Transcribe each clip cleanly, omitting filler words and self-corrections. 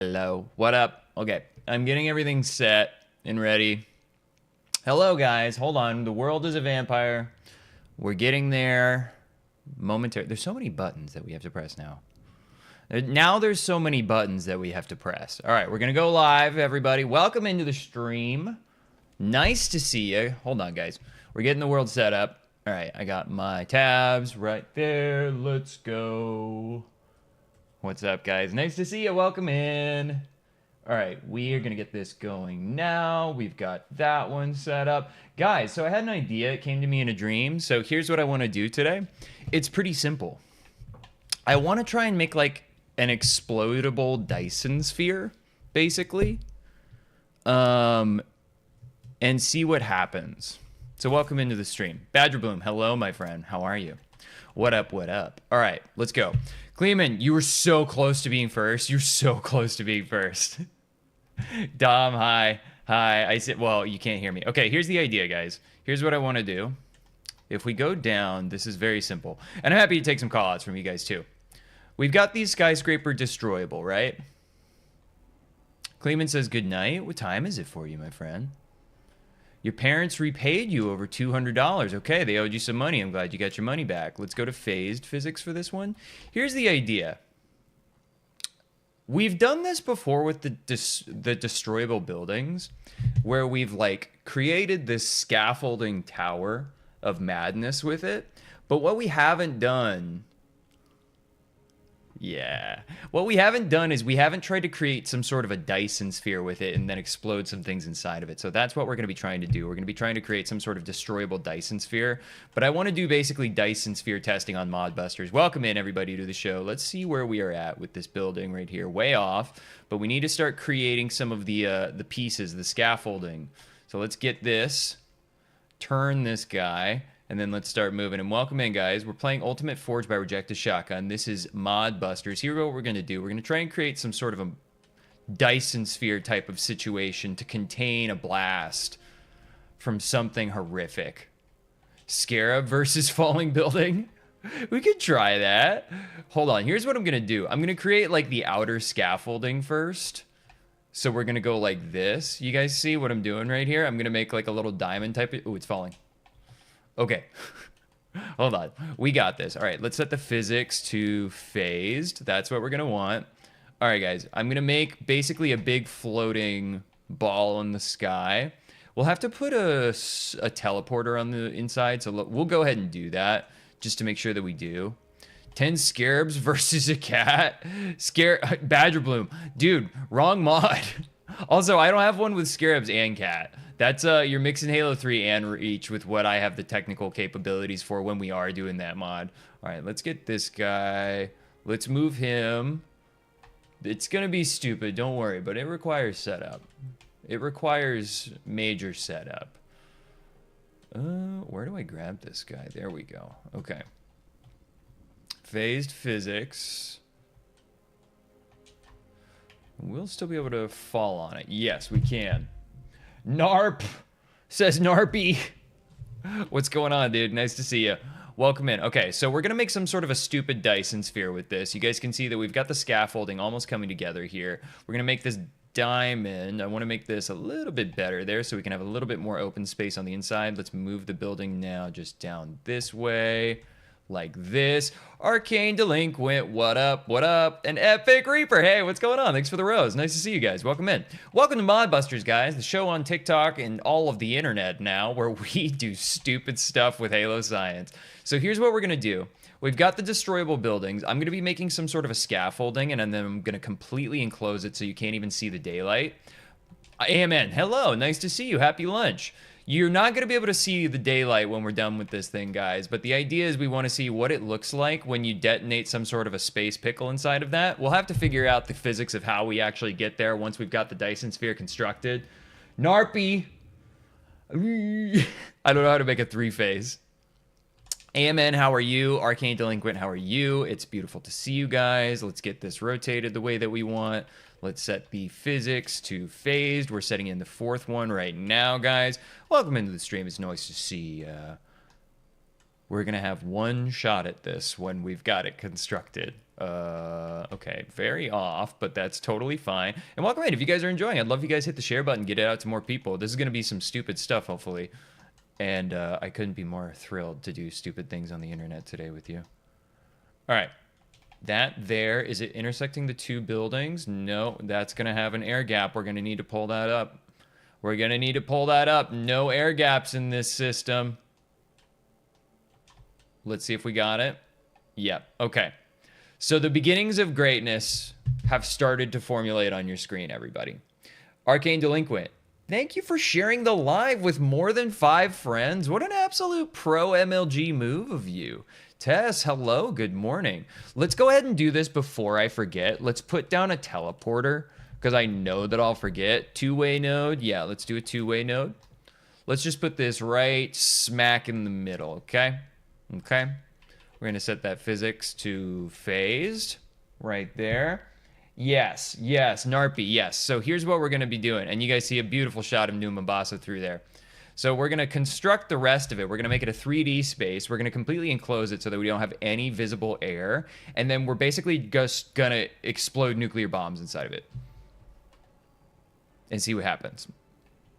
Hello. What up? Okay, I'm getting everything set and ready. Hello, guys. Hold on. The world is a vampire. We're getting there momentarily. There's so many buttons that we have to press now. Now there's so many buttons that we have to press. All right, we're going to go live, everybody. Welcome into the stream. Nice to see you. Hold on, guys. We're getting the world set up. All right, I got my tabs right there. Let's go. What's up, guys? Nice to see you. Welcome in. All right, we are going to get this going now. We've got that one set up. Guys, so I had an idea. It came to me in a dream. So here's what I want to do today. It's pretty simple. I want to try and make like an explodable Dyson Sphere, basically, and see what happens. So welcome into the stream. Badger Bloom, hello, my friend. How are you? What up, what up? All right, let's go. Kleeman, you were so close to being first. You're so close to being first. Dom, hi. Hi. I said, well, you can't hear me. Okay, here's the idea, guys. Here's what I want to do. If we go down, this is very simple. And I'm happy to take some call-outs from you guys, too. We've got these Skyscraper destroyable, right? Kleeman says, good night. What time is it for you, my friend? Your parents repaid you over $200. Okay, they owed you some money. I'm glad you got your money back. Let's go to phased physics for this one. Here's the idea. We've done this before with the destroyable buildings, where we've like created this scaffolding tower of madness with it. But what we haven't done... Yeah. What we haven't done is we haven't tried to create some sort of a Dyson Sphere with it and then explode some things inside of it. So that's what we're going to be trying to do. We're going to be trying to create some sort of destroyable Dyson Sphere. But I want to do basically Dyson Sphere testing on Modbusters. Welcome in, everybody, to the show. Let's see where we are at with this building right here. Way off. But we need to start creating some of the pieces, the scaffolding. So let's get this. Turn this guy. And then let's start moving. And welcome in, guys. We're playing Ultimate Forge by RejectedShotgun. This is Modbusters. Here's what we're going to do. We're going to try and create some sort of a Dyson Sphere type of situation to contain a blast from something horrific. Scarab versus falling building? We could try that. Hold on. Here's what I'm going to do. I'm going to create like the outer scaffolding first. So we're going to go like this. You guys see what I'm doing right here? I'm going to make like a little diamond type of... Ooh, it's falling. Okay, hold on. We got this. All right, let's set the physics to phased. That's what we're going to want. All right, guys, I'm going to make basically a big floating ball in the sky. We'll have to put a teleporter on the inside, so we'll go ahead and do that just to make sure that we do. 10 scarabs versus a cat. Badger Bloom. Dude, wrong mod. Also, I don't have one with scarabs and cat. That's you're mixing Halo 3 and Reach with what I have the technical capabilities for when we are doing that mod. All right, let's get this guy. Let's move him. It's going to be stupid, don't worry, but it requires setup. It requires major setup. Where do I grab this guy? There we go. Okay. Phased physics. We'll still be able to fall on it. Yes, we can. Narp, says Narpy. What's going on, dude? Nice to see you. Welcome in. Okay, so we're going to make some sort of a stupid Dyson Sphere with this. You guys can see that we've got the scaffolding almost coming together here. We're going to make this diamond. I want to make this a little bit better there so we can have a little bit more open space on the inside. Let's move the building now just down this way. Like this. Arcane Delinquent, what up, what up? And Epic Reaper, hey, what's going on? Thanks for the rose. Nice to see you guys. Welcome in. Welcome to Modbusters, guys, the show on TikTok and all of the internet now where we do stupid stuff with Halo science. So here's what we're going to do. We've got the destroyable buildings. I'm going to be making some sort of a scaffolding, and then I'm going to completely enclose it so you can't even see the daylight. Amen. Hello, nice to see you. Happy lunch. You're not going to be able to see the daylight when we're done with this thing, guys, but the idea is we want to see what it looks like when you detonate some sort of a space pickle inside of that. We'll have to figure out the physics of how we actually get there once we've got the Dyson Sphere constructed. Narpy! I don't know how to make a three-phase. AMN, how are you? Arcane Delinquent, how are you? It's beautiful to see you guys. Let's get this rotated the way that we want. Let's set the physics to phased. We're setting in the fourth one right now, guys. Welcome into the stream. It's nice to see We're going to have one shot at this when we've got it constructed. Okay, very off, but that's totally fine. And welcome in. If you guys are enjoying, I'd love you guys hit the share button, get it out to more people. This is going to be some stupid stuff, hopefully. And I couldn't be more thrilled to do stupid things on the internet today with you. All right. That there, is it intersecting the two buildings? No, that's going to have an air gap. We're going to need to pull that up. We're going to need to pull that up. No air gaps in this system. Let's see if we got it. Yep. Okay. So the beginnings of greatness have started to formulate on your screen, everybody. Arcane Delinquent, thank you for sharing the live with more than 5 friends. What an absolute pro MLG move of you. Tess, hello, good morning. Let's go ahead and do this before I forget. Let's put down a teleporter, because I know that I'll forget. Two-way node, yeah, let's do a two-way node. Let's just put this right smack in the middle, okay? Okay. We're going to set that physics to phased right there. Yes, yes, Narpy, yes. So here's what we're going to be doing. And you guys see a beautiful shot of New Mombasa through there. So we're going to construct the rest of it. We're going to make it a 3D space. We're going to completely enclose it so that we don't have any visible air. And then we're basically just going to explode nuclear bombs inside of it. And see what happens.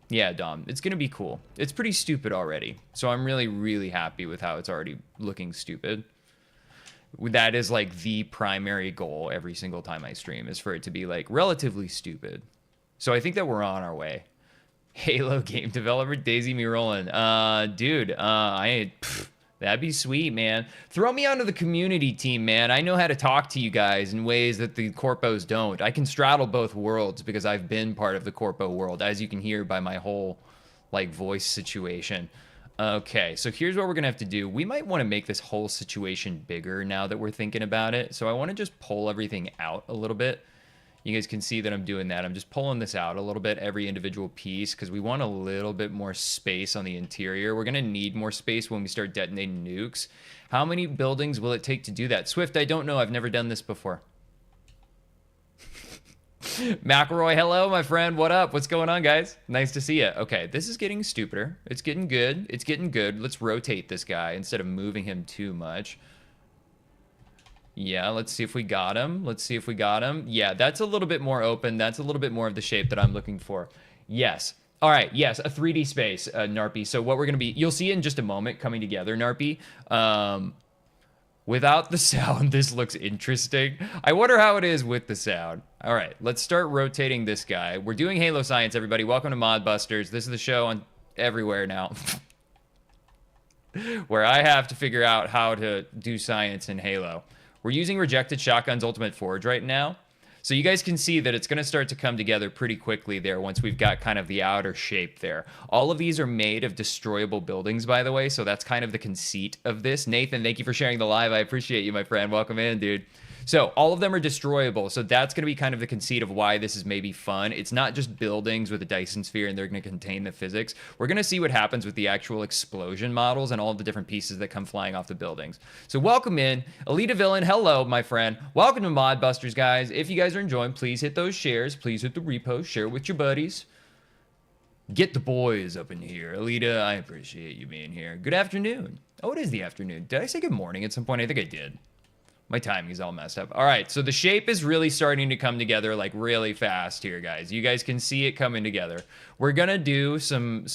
Yeah, Dom, it's going to be cool. It's pretty stupid already. So I'm really, really happy with how it's already looking stupid. That is like the primary goal every single time I stream, is for it to be like relatively stupid. So I think that we're on our way. Halo game developer Daisy me rolling. Dude, that'd be sweet, man. Throw me onto the community team, man. I know how to talk to you guys in ways that the corpos don't. I can straddle both worlds because I've been part of the corpo world, as you can hear by my whole like voice situation. Okay, so here's what we're gonna have to do. We might want to make this whole situation bigger now that we're thinking about it. So I want to just pull everything out a little bit. You guys can see that I'm doing that. I'm just pulling this out a little bit, every individual piece, because we want a little bit more space on the interior. We're going to need more space when we start detonating nukes. How many buildings will it take to do that? Swift, I don't know. I've never done this before. McElroy, hello, my friend. What up? What's going on, guys? Nice to see you. Okay, this is getting stupider. It's getting good. It's getting good. Let's rotate this guy instead of moving him too much. Yeah, let's see if we got him. Let's see if we got him. Yeah, that's a little bit more open. That's a little bit more of the shape that I'm looking for. Yes. All right, yes, a 3D space, Narpy. So what we're going to be, you'll see in just a moment coming together, Narpy. Without the sound, this looks interesting. I wonder how it is with the sound. All right, let's start rotating this guy. We're doing Halo Science, everybody. Welcome to Modbusters. This is the show on everywhere now. Where I have to figure out how to do science in Halo. We're using RejectedShotgun's Ultimate Forge right now. So you guys can see that it's going to start to come together pretty quickly there once we've got kind of the outer shape there. All of these are made of destroyable buildings, by the way, so that's kind of the conceit of this. Nathan, thank you for sharing the live. I appreciate you, my friend. Welcome in, dude. So all of them are destroyable, so that's going to be kind of the conceit of why this is maybe fun. It's not just buildings with a Dyson Sphere and they're going to contain the physics. We're going to see what happens with the actual explosion models and all of the different pieces that come flying off the buildings. So welcome in. Alita Villain, hello, my friend. Welcome to Modbusters, guys. If you guys are enjoying, please hit those shares. Please hit the repost. Share with your buddies. Get the boys up in here. Alita, I appreciate you being here. Good afternoon. Oh, it is the afternoon. Did I say good morning at some point? I think I did. My timing is all messed up. All right, so the shape is really starting to come together like really fast here, guys. You guys can see it coming together. We're gonna do some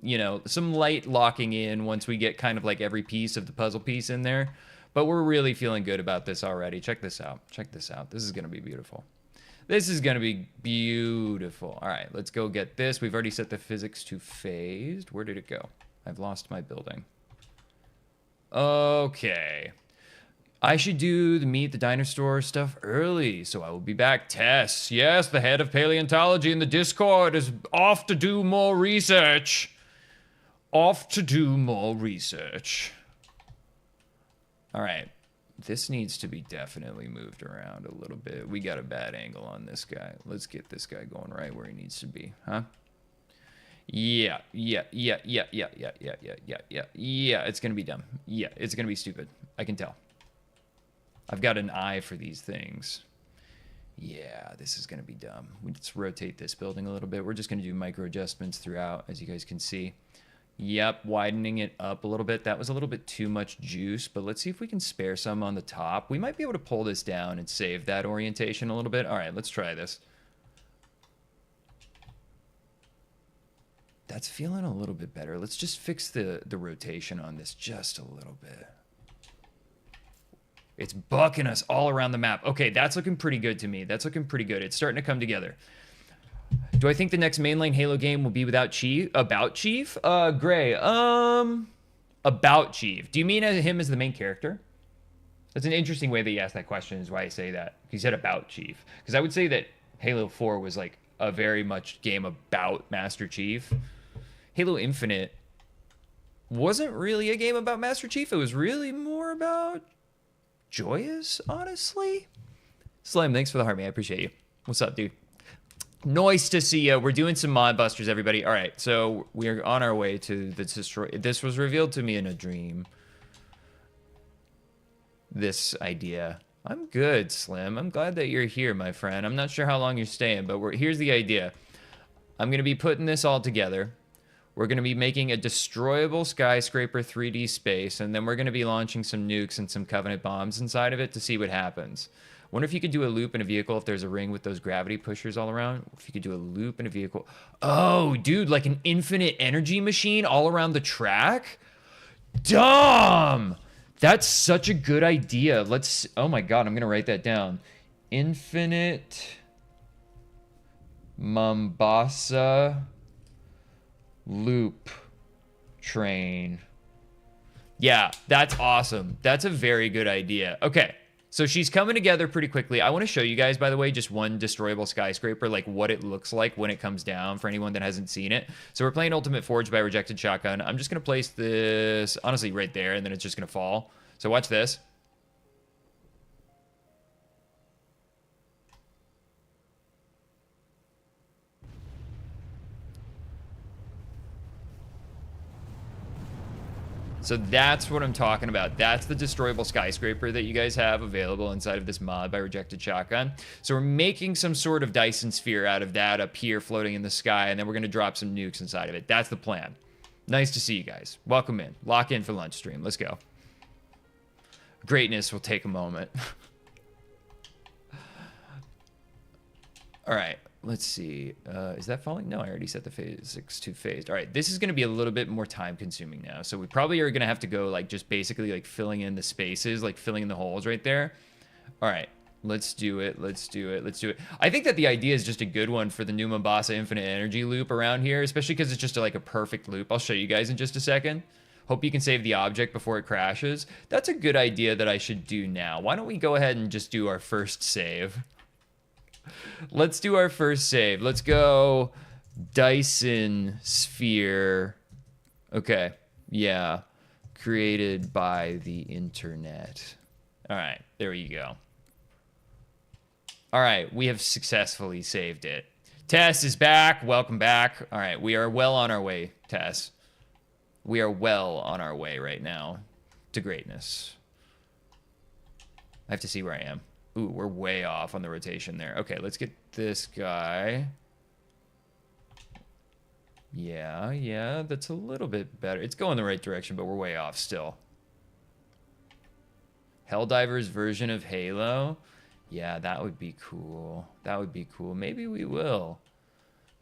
light locking in once we get kind of like every piece of the puzzle piece in there. But we're really feeling good about this already. Check this out. Check this out. This is gonna be beautiful. This is gonna be beautiful. All right, let's go get this. We've already set the physics to phased. Where did it go? I've lost my building. Okay. I should do the Meet the Diner Store stuff early, so I will be back. Tess, yes, the head of paleontology in the Discord is off to do more research. Off to do more research. All right, this needs to be definitely moved around a little bit. We got a bad angle on this guy. Let's get this guy going right where he needs to be, huh? Yeah, it's gonna be dumb. Yeah, it's gonna be stupid. I can tell. I've got an eye for these things. Yeah, this is going to be dumb. Let's rotate this building a little bit. We're just going to do micro adjustments throughout, as you guys can see. Yep, widening it up a little bit. That was a little bit too much juice, but let's see if we can spare some on the top. We might be able to pull this down and save that orientation a little bit. All right, let's try this. That's feeling a little bit better. Let's just fix the rotation on this just a little bit. It's bucking us all around the map. Okay, that's looking pretty good to me. That's looking pretty good. It's starting to come together. Do I think the next mainline Halo game will be without Chief? About Chief? Gray. About Chief. Do you mean him as the main character? That's an interesting way that you asked that question, is why I say that. He said about Chief. Because I would say that Halo 4 was like a very much game about Master Chief. Halo Infinite wasn't really a game about Master Chief. It was really more about Joyous, honestly. Slim, thanks for the heart, man. I appreciate you. What's up, dude? Nice to see you. We're doing some Modbusters, everybody. All right, so we're on our way to the destroy. This was revealed to me in a dream. This idea. I'm good, Slim. I'm glad that you're here, my friend. I'm not sure how long you're staying, but here's the idea. I'm going to be putting this all together. We're going to be making a destroyable skyscraper 3D space, and then we're going to be launching some nukes and some Covenant bombs inside of it to see what happens. Wonder if you could do a loop in a vehicle if there's a ring with those gravity pushers all around. If you could do a loop in a vehicle. Oh, dude, like an infinite energy machine all around the track? Dumb! That's such a good idea. Let's... Oh my god, I'm going to write that down. Infinite Mombasa loop train. Yeah, that's awesome. That's a very good idea. Okay. So she's coming together pretty quickly. I want to show you guys, by the way, just one destroyable skyscraper, like what it looks like when it comes down for anyone that hasn't seen it. So we're playing Ultimate Forge by Rejected Shotgun. I'm just going to place this, honestly, right there, and then it's just going to fall. So watch this. So that's what I'm talking about. That's the destroyable skyscraper that you guys have available inside of this mod by Rejected Shotgun. So we're making some sort of Dyson Sphere out of that up here floating in the sky, and then we're going to drop some nukes inside of it. That's the plan. Nice to see you guys. Welcome in. Lock in for lunch stream. Let's go. Greatness will take a moment. All right. Let's see. Is that falling? No, I already set the physics to phased. All right, this is going to be a little bit more time consuming now. So we probably are going to have to go like just basically like filling in the spaces, like filling in the holes right there. All right, let's do it. Let's do it. Let's do it. I think that the idea is just a good one for the new Mombasa infinite energy loop around here, especially because it's just like a perfect loop. I'll show you guys in just a second. Hope you can save the object before it crashes. That's a good idea that I should do now. Why don't we go ahead and just do our first save? Let's do our first save. Let's go Dyson Sphere. Okay. Yeah. Created by the internet. All right. There you go. All right. We have successfully saved it. Tess is back. Welcome back. All right. We are well on our way, Tess. We are well on our way right now to greatness. I have to see where I am. Ooh, we're way off on the rotation there. Okay, let's get this guy. Yeah, that's a little bit better. It's going the right direction, but we're way off still. Helldiver's version of Halo? Yeah, that would be cool. That would be cool. Maybe we will.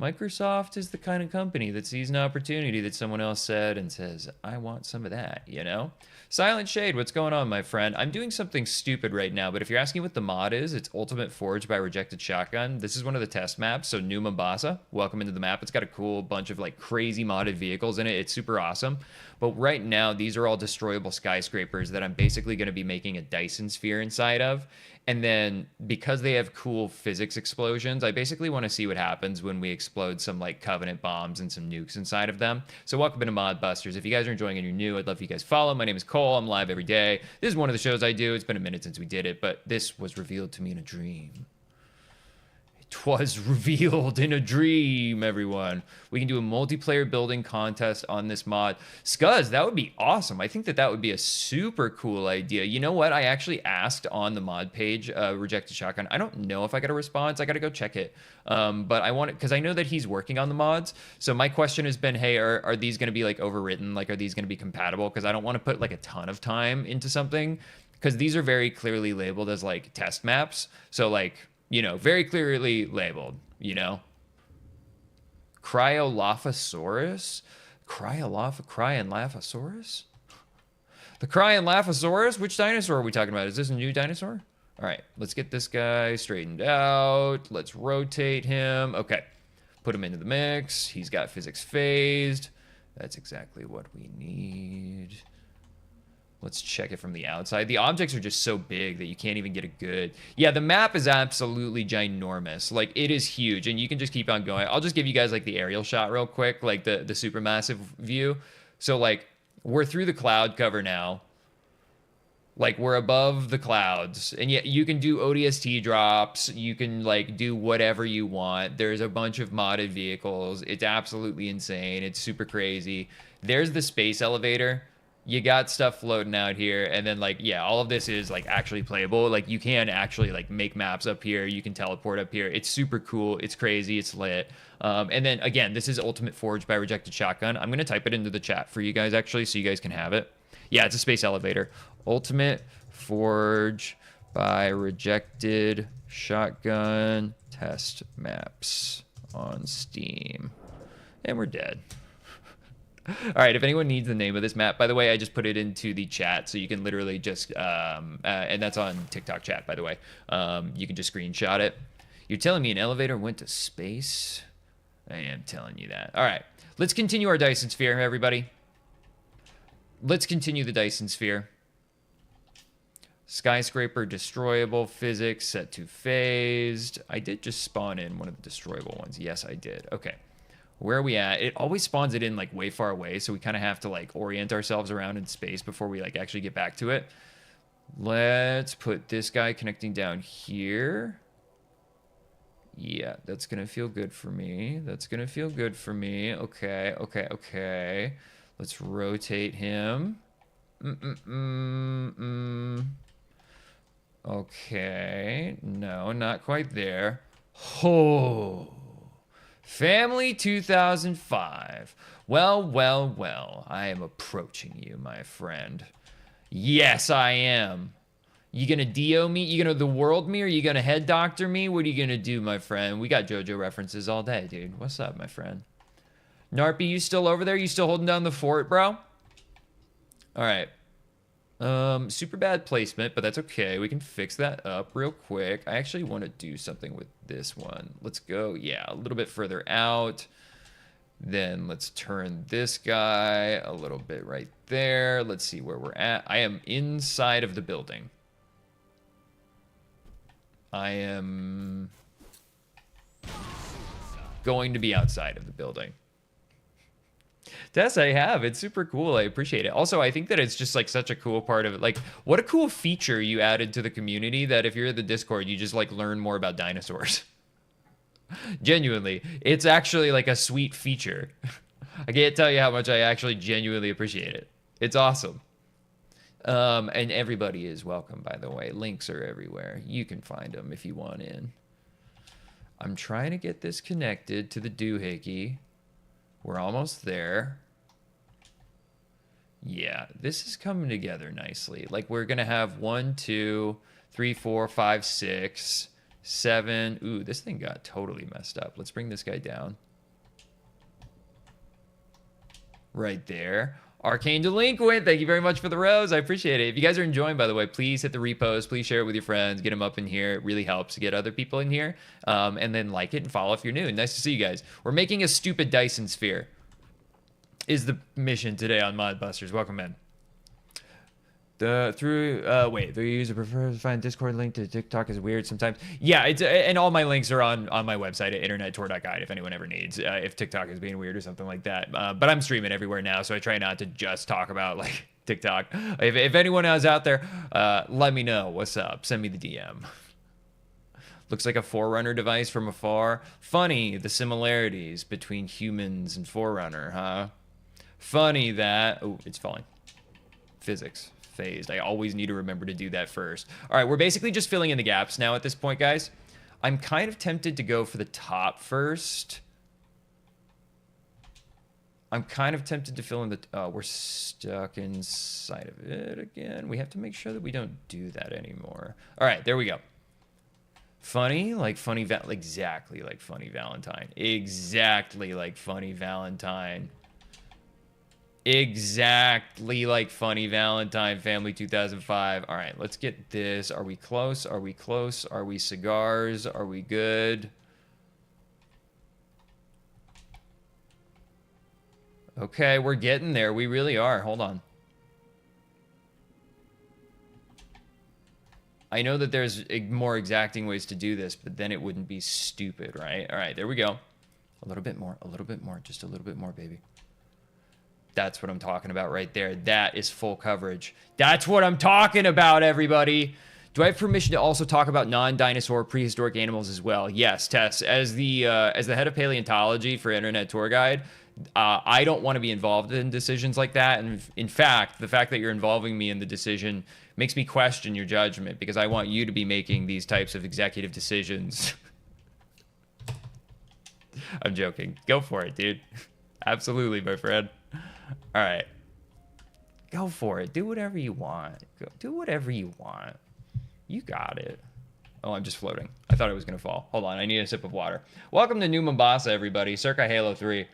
Microsoft is the kind of company that sees an opportunity that someone else said and says, I want some of that, you know? Silent Shade, what's going on, my friend? I'm doing something stupid right now, but if you're asking what the mod is, it's Ultimate Forge by Rejected Shotgun. This is one of the test maps, so New Mombasa. Welcome into the map. It's got a cool bunch of like crazy modded vehicles in it. It's super awesome. But right now, these are all destroyable skyscrapers that I'm basically going to be making a Dyson Sphere inside of. And then because they have cool physics explosions, I basically want to see what happens when we explode some like Covenant bombs and some nukes inside of them. So welcome into Modbusters. If you guys are enjoying and you're new, I'd love if you guys follow. My name is Cole. I'm live every day. This is one of the shows I do. It's been a minute since we did it, but this was revealed to me in a dream. 'Twas revealed in a dream, everyone. We can do a multiplayer building contest on this mod. Scuzz, that would be awesome. I think that that would be a super cool idea. You know what? I actually asked on the mod page, Rejected Shotgun. I don't know if I got a response. I got to go check it. But I want it because I know that he's working on the mods. So my question has been, hey, are these going to be like overwritten? Like, are these going to be compatible? Because I don't want to put like a ton of time into something because these are very clearly labeled as like test maps. So like, you know, very clearly labeled, you know. Cryolophosaurus? Cryanlaphosaurus? The Cryanlaphosaurus? Which dinosaur are we talking about? Is this a new dinosaur? All right, let's get this guy straightened out. Let's rotate him. Okay, put him into the mix. He's got physics phased. That's exactly what we need. Let's check it from the outside. The objects are just so big that you can't even get a good... Yeah, the map is absolutely ginormous. Like, it is huge, and you can just keep on going. I'll just give you guys, like, the aerial shot real quick, like the super massive view. So, like, we're through the cloud cover now. Like, we're above the clouds, and yet you can do ODST drops. You can, like, do whatever you want. There's a bunch of modded vehicles. It's absolutely insane. It's super crazy. There's the space elevator. You got stuff floating out here, and then, like, yeah, all of this is, like, actually playable. Like, you can actually, like, make maps up here. You can teleport up here. It's super cool. It's crazy. It's lit. And then, again, this is Ultimate Forge by Rejected Shotgun. I'm going to type it into the chat for you guys, actually, so you guys can have it. Yeah, it's a space elevator. Ultimate Forge by Rejected Shotgun test maps on Steam. And we're dead. All right, if anyone needs the name of this map, by the way, I just put it into the chat, so you can literally just, and that's on TikTok chat, by the way. You can just screenshot it. You're telling me an elevator went to space? I am telling you that. All right, let's continue our Dyson Sphere, everybody. Let's continue the Dyson Sphere. Skyscraper, destroyable, physics, set to phased. I did just spawn in one of the destroyable ones. Yes, I did. Okay. Where are we at? It always spawns it in, like, way far away, so we kind of have to, like, orient ourselves around in space before we, like, actually get back to it. Let's put this guy connecting down here. Yeah, that's going to feel good for me. That's going to feel good for me. Okay, okay, okay. Let's rotate him. Okay. No, not quite there. Oh. Family 2005. Well, well, well. I am approaching you, my friend. Yes, I am. You gonna DO me? You gonna the world me? Or you gonna head doctor me? What are you gonna do, my friend? We got JoJo references all day, dude. What's up, my friend? Narpy, you still over there? You still holding down the fort, bro? All right. Super bad placement, but that's okay. We can fix that up real quick. I actually want to do something with this one. Let's go, yeah, a little bit further out. Then let's turn this guy a little bit right there. Let's see where we're at. I am inside of the building. I am going to be outside of the building. Tess, I have. It's super cool. I appreciate it. Also, I think that it's just like such a cool part of it. Like, what a cool feature you added to the community that if you're in the Discord, you just like learn more about dinosaurs. Genuinely, it's actually like a sweet feature. I can't tell you how much I actually genuinely appreciate it. It's awesome. And everybody is welcome, by the way. Links are everywhere. You can find them if you want in. I'm trying to get this connected to the doohickey. We're almost there. Yeah, this is coming together nicely. Like, we're going to have 1, 2, 3, 4, 5, 6, 7. Ooh, this thing got totally messed up. Let's bring this guy down. Right there. Arcane Delinquent, thank you very much for the rose. I appreciate it. If you guys are enjoying, by the way, please hit the repost. Please share it with your friends. Get them up in here. It really helps to get other people in here. And then like it and follow if you're new. Nice to see you guys. We're making a stupid Dyson Sphere is the mission today on Modbusters. Welcome in. The user prefers to find Discord link to TikTok is weird sometimes. Yeah, it's and all my links are on my website at internettour.guide if anyone ever needs if TikTok is being weird or something like that. But I'm streaming everywhere now, so I try not to just talk about like TikTok. If anyone is out there, let me know what's up. Send me the DM. Looks like a Forerunner device from afar. Funny, the similarities between humans and Forerunner, huh? Funny that... Oh, it's falling. Physics. Phased. I always need to remember to do that first. All right, we're basically just filling in the gaps now at this point, guys. I'm kind of tempted to go for the top first. I'm kind of tempted to fill in the... Oh, we're stuck inside of it again. We have to make sure that we don't do that anymore. All right, there we go. Funny, like funny... Exactly like funny Valentine. Exactly like funny Valentine. Exactly like funny Valentine, Family 2005. All right, let's get this. Are we close? Are we close? Are we cigars? Are we good? Okay, we're getting there. We really are. Hold on. I know that there's more exacting ways to do this, but then it wouldn't be stupid, right? All right, there we go. A little bit more, just a little bit more, baby. That's what I'm talking about right there. That is full coverage. That's what I'm talking about, everybody. Do I have permission to also talk about non-dinosaur prehistoric animals as well? Yes, Tess. As the head of paleontology for Internet Tour Guide, I don't want to be involved in decisions like that. And in fact, the fact that you're involving me in the decision makes me question your judgment, because I want you to be making these types of executive decisions. I'm joking. Go for it, dude. Absolutely, my friend. All right. Go for it. Do whatever you want. Do whatever you want. You got it. Oh, I'm just floating. I thought it was going to fall. Hold on. I need a sip of water. Welcome to New Mombasa, everybody. Circa Halo 3.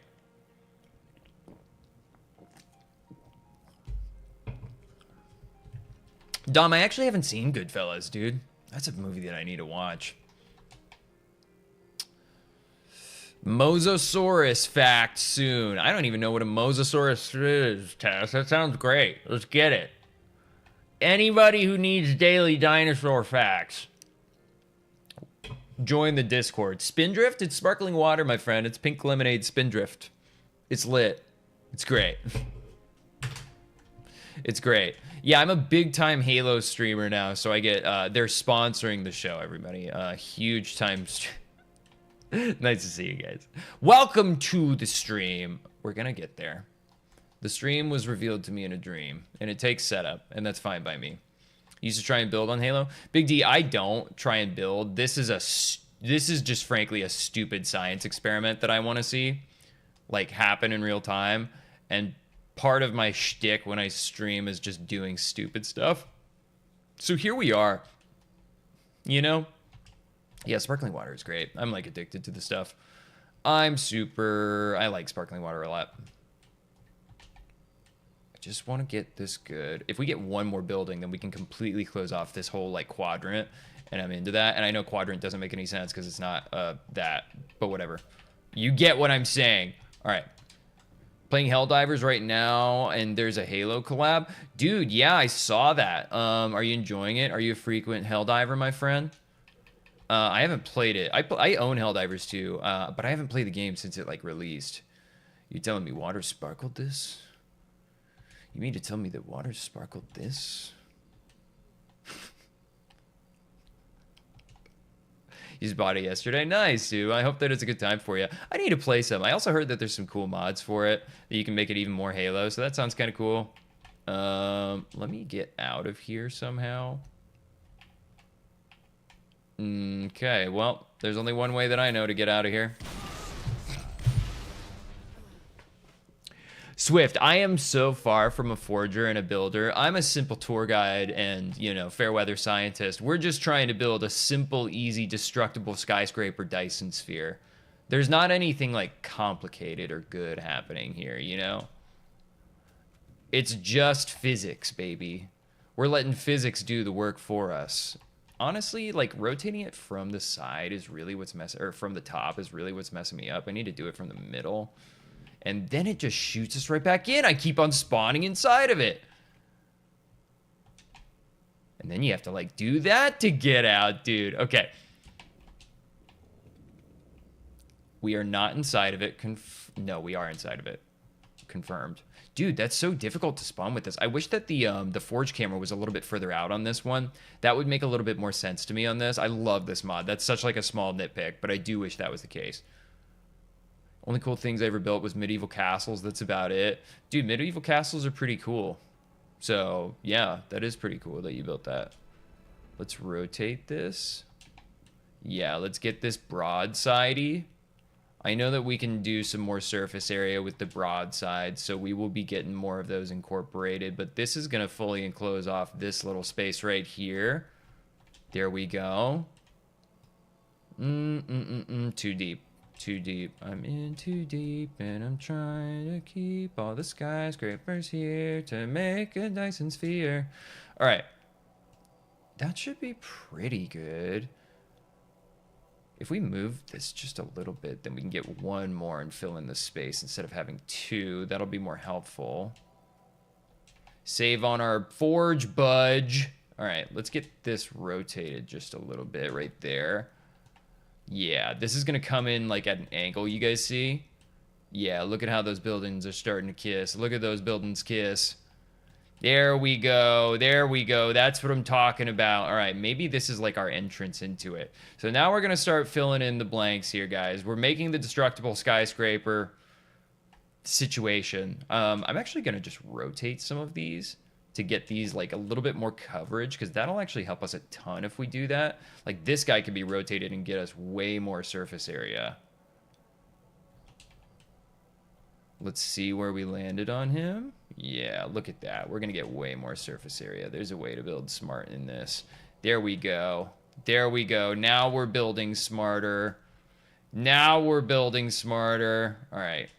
Dom, I actually haven't seen Goodfellas, dude. That's a movie that I need to watch. Mosasaurus fact soon. I don't even know what a Mosasaurus is, Tess. That sounds great. Let's get it. Anybody who needs daily dinosaur facts, join the Discord. Spindrift? It's sparkling water, my friend. It's pink lemonade Spindrift. It's lit. It's great. It's great. Yeah, I'm a big-time Halo streamer now, so I get... they're sponsoring the show, everybody. Huge time... Nice to see you guys. Welcome to the stream. We're gonna get there. The stream was revealed to me in a dream, and it takes setup, and that's fine by me. Used to try and build on Halo. Big D, I don't try and build. This is just frankly a stupid science experiment that I want to see, like, happen in real time. And part of my shtick when I stream is just doing stupid stuff. So here we are. You know? Yeah, sparkling water is great. I'm, like, addicted to the stuff. I like sparkling water a lot. I just want to get this good. If we get one more building, then we can completely close off this whole, like, quadrant. And I'm into that. And I know quadrant doesn't make any sense because it's not that. But whatever. You get what I'm saying. All right. Playing Helldivers right now, and there's a Halo collab. Dude, yeah, I saw that. Are you enjoying it? Are you a frequent Helldiver, my friend? I haven't played it. I own Helldivers too, but I haven't played the game since it, like, released. You telling me water sparkled this? You mean to tell me that water sparkled this? You just bought it yesterday? Nice, dude. I hope that it's a good time for you. I need to play some. I also heard that there's some cool mods for it, that you can make it even more Halo, so that sounds kind of cool. Let me get out of here somehow. Okay, well, there's only one way that I know to get out of here. Swift, I am so far from a forger and a builder. I'm a simple tour guide and, you know, fair weather scientist. We're just trying to build a simple, easy, destructible skyscraper Dyson Sphere. There's not anything, like, complicated or good happening here, you know? It's just physics, baby. We're letting physics do the work for us. Honestly, like, rotating it from the side is really what's from the top is really what's messing me up. I need to do it from the middle. And then it just shoots us right back in. I keep on spawning inside of it. And then you have to, like, do that to get out, dude. Okay. We are not inside of it. No, we are inside of it. confirmed. Dude, that's so difficult to spawn with this. I wish that the forge camera was a little bit further out on this one. That would make a little bit more sense to me on this. I love this mod. That's such like a small nitpick, but I do wish that was the case. Only cool things I ever built was medieval castles. That's about it. Dude, medieval castles are pretty cool. So, yeah, that is pretty cool that you built that. Let's rotate this. Yeah, let's get this broadside-y. I know that we can do some more surface area with the broadside, so we will be getting more of those incorporated. But this is going to fully enclose off this little space right here. There we go. Too deep. Too deep. I'm in too deep, and I'm trying to keep all the skyscrapers here to make a Dyson Sphere. All right. That should be pretty good. If we move this just a little bit, then we can get one more and fill in the space instead of having two. That'll be more helpful. Save on our forge budge. All right, let's get this rotated just a little bit right there. Yeah, this is going to come in like at an angle, you guys see? Yeah, look at how those buildings are starting to kiss. Look at those buildings kiss. There we go. There we go. That's what I'm talking about. All right, maybe this is like our entrance into it. So now we're going to start filling in the blanks here, guys. We're making the destructible skyscraper situation. I'm actually going to just rotate some of these to get these like a little bit more coverage, because that'll actually help us a ton if we do that. Like this guy could be rotated and get us way more surface area. Let's see where we landed on him. Yeah, look at that. We're going to get way more surface area. There's a way to build smart in this. There we go. There we go. Now we're building smarter. Now we're building smarter. All right.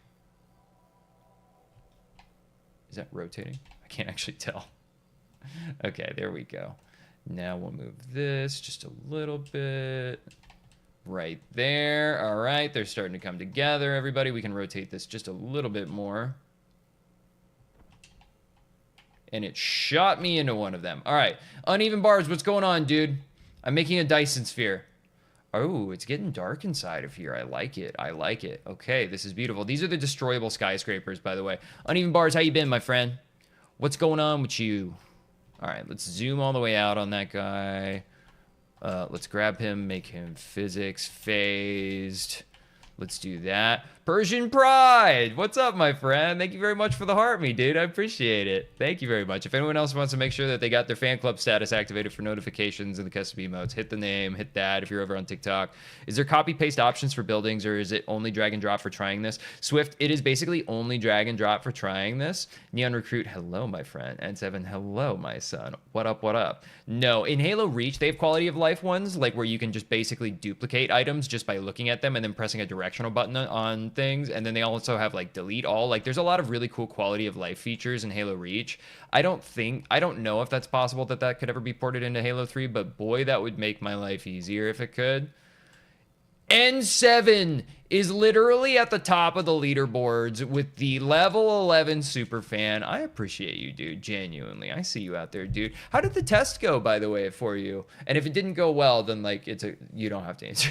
Is that rotating? I can't actually tell. Okay, there we go. Now we'll move this just a little bit. Right there. All right, they're starting to come together, everybody. We can rotate this just a little bit more. And it shot me into one of them. All right, uneven bars, what's going on, dude? I'm making a Dyson Sphere. Oh, it's getting dark inside of here. I like it. I like it. Okay, this is beautiful. These are the destroyable skyscrapers, by the way. Uneven bars, how you been, my friend? What's going on with you? All right, let's zoom all the way out on that guy. Let's grab him, make him physics phased. Let's do that. Persian Pride, what's up, my friend? Thank you very much for the heart me, dude. I appreciate it. Thank you very much. If anyone else wants to make sure that they got their fan club status activated for notifications and the custom emotes, hit the name, hit that if you're over on TikTok. Is there copy paste options for buildings, or is it only drag and drop for trying this? Swift, it is basically only drag and drop for trying this. Neon Recruit, hello, my friend. N7, hello, my son. What up, what up? No, in Halo Reach, they have quality of life ones, like where you can just basically duplicate items just by looking at them and then pressing a directional button on things. And then they also have like delete all. Like there's a lot of really cool quality of life features in Halo Reach. I don't know if that's possible that could ever be ported into Halo 3, but boy, that would make my life easier if it could. N7 is literally at the top of the leaderboards with the level 11 superfan. I appreciate you, dude. Genuinely. I see you out there, dude. How did the test go, by the way, for you? And if it didn't go well, then like you don't have to answer.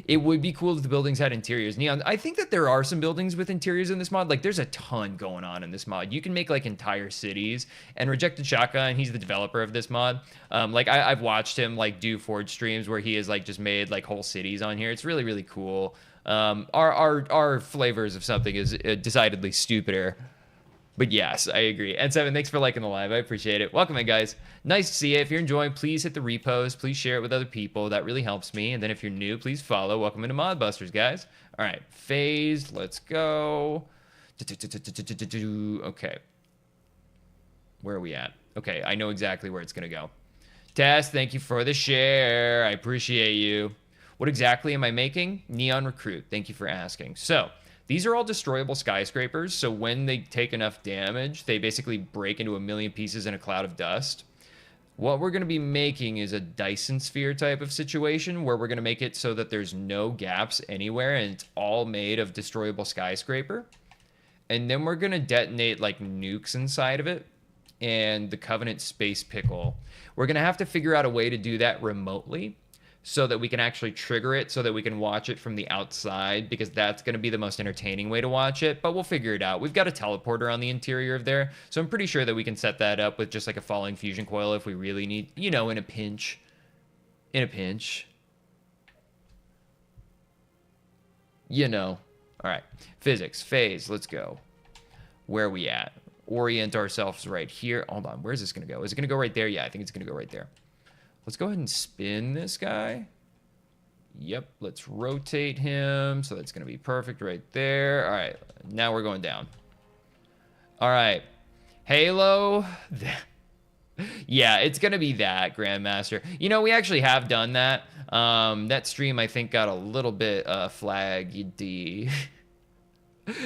It would be cool if the buildings had interiors. Neon, I think that there are some buildings with interiors in this mod. Like, there's a ton going on in this mod. You can make, like, entire cities. And RejectedShotgun, he's the developer of this mod. Like, I've watched him, like, do Forge streams where he has, like, just made, like, whole cities on here. It's really, really cool. Our flavors of something is decidedly stupider. But yes, I agree. N7, thanks for liking the live. I appreciate it. Welcome in, guys. Nice to see you. If you're enjoying, please hit the repost. Please share it with other people. That really helps me. And then if you're new, please follow. Welcome into Modbusters, guys. All right, phased. Let's go. Okay. Where are we at? Okay, I know exactly where it's going to go. Tess, thank you for the share. I appreciate you. What exactly am I making? Neon Recruit. Thank you for asking. So, these are all destroyable skyscrapers, so when they take enough damage, they basically break into a million pieces in a cloud of dust. What we're going to be making is a Dyson Sphere type of situation where we're going to make it so that there's no gaps anywhere and it's all made of destroyable skyscraper. And then we're going to detonate like nukes inside of it and the Covenant Space Pickle. We're going to have to figure out a way to do that remotely. so that we can actually trigger it so that we can watch it from the outside, because that's going to be the most entertaining way to watch it, but we'll figure it out. We've got a teleporter on the interior of there, so I'm pretty sure that we can set that up with just like a falling fusion coil if we really need, you know, in a pinch. In a pinch. You know. All right. Physics, phase, let's go. Where are we at? Orient ourselves right here. Hold on, where's this going to go? Is it going to go right there? Yeah, I think it's going to go right there. Let's go ahead and spin this guy. Yep, let's rotate him. So that's going to be perfect right there. All right, now we're going down. All right, Halo. Yeah, it's going to be that, Grandmaster. You know, we actually have done that. That stream, I think, got a little bit flaggedy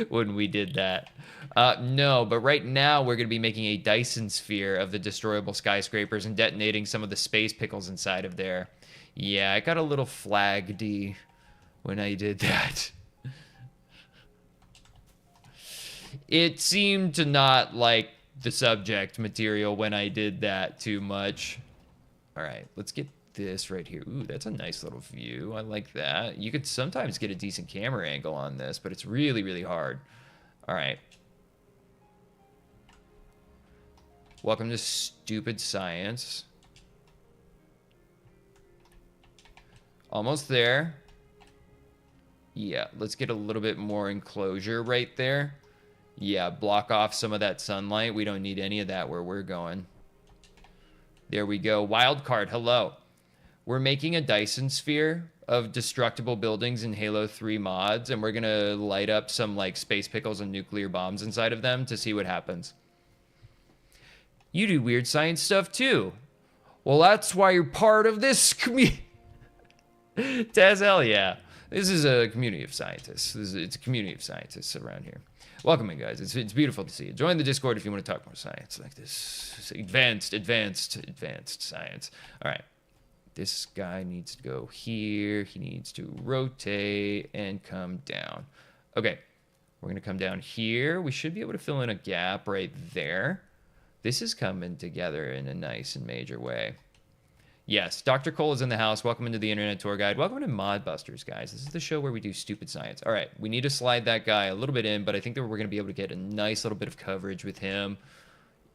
when we did that. No, but right now we're going to be making a Dyson Sphere of the destroyable skyscrapers and detonating some of the space pickles inside of there. Yeah, I got a little flaggedy when I did that. It seemed to not like the subject material when I did that too much. All right, let's get this right here. Ooh, that's a nice little view. I like that. You could sometimes get a decent camera angle on this, but it's really, really hard. All right. Welcome to stupid science. Almost there. Yeah, let's get a little bit more enclosure right there. Yeah, block off some of that sunlight. We don't need any of that where we're going. There we go. Wildcard, hello. We're making a Dyson Sphere of destructible buildings in Halo 3 mods, and we're going to light up some like space pickles and nuclear bombs inside of them to see what happens. You do weird science stuff too. Well, that's why you're part of this community. Taz, hell yeah. This is a community of scientists. It's a community of scientists around here. Welcome in, guys. It's beautiful to see you. Join the Discord if you want to talk more science like this. It's advanced science. All right. This guy needs to go here. He needs to rotate and come down. Okay. We're going to come down here. We should be able to fill in a gap right there. This is coming together in a nice and major way. Yes, Dr. Cole is in the house. Welcome into the Internet Tour Guide. Welcome to Modbusters, guys. This is the show where we do stupid science. All right, we need to slide that guy a little bit in, but I think that we're going to be able to get a nice little bit of coverage with him.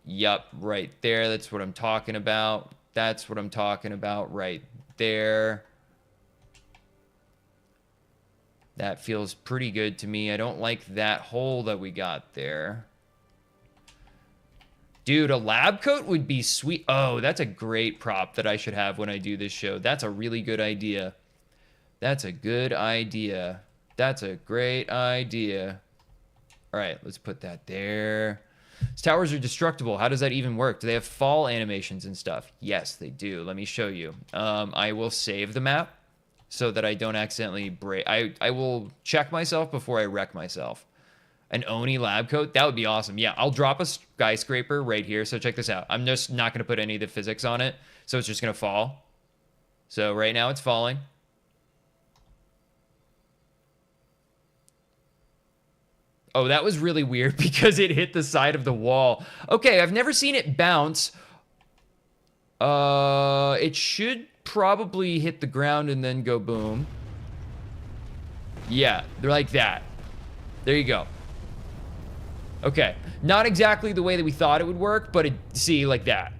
Yup, right there. That's what I'm talking about. That's what I'm talking about right there. That feels pretty good to me. I don't like that hole that we got there. Dude, a lab coat would be sweet. Oh, that's a great prop that I should have when I do this show. That's a really good idea. That's a good idea. That's a great idea. All right, let's put that there. These towers are destructible. How does that even work? Do they have fall animations and stuff? Yes, they do. Let me show you. I will save the map so that I don't accidentally break. I will check myself before I wreck myself. An Oni lab coat? That would be awesome. Yeah, I'll drop a skyscraper right here. So check this out. I'm just not going to put any of the physics on it. So it's just going to fall. So right now it's falling. Oh, that was really weird because it hit the side of the wall. Okay, I've never seen it bounce. It should probably hit the ground and then go boom. Yeah, they're like that. There you go. Okay, not exactly the way that we thought it would work, but see, like that.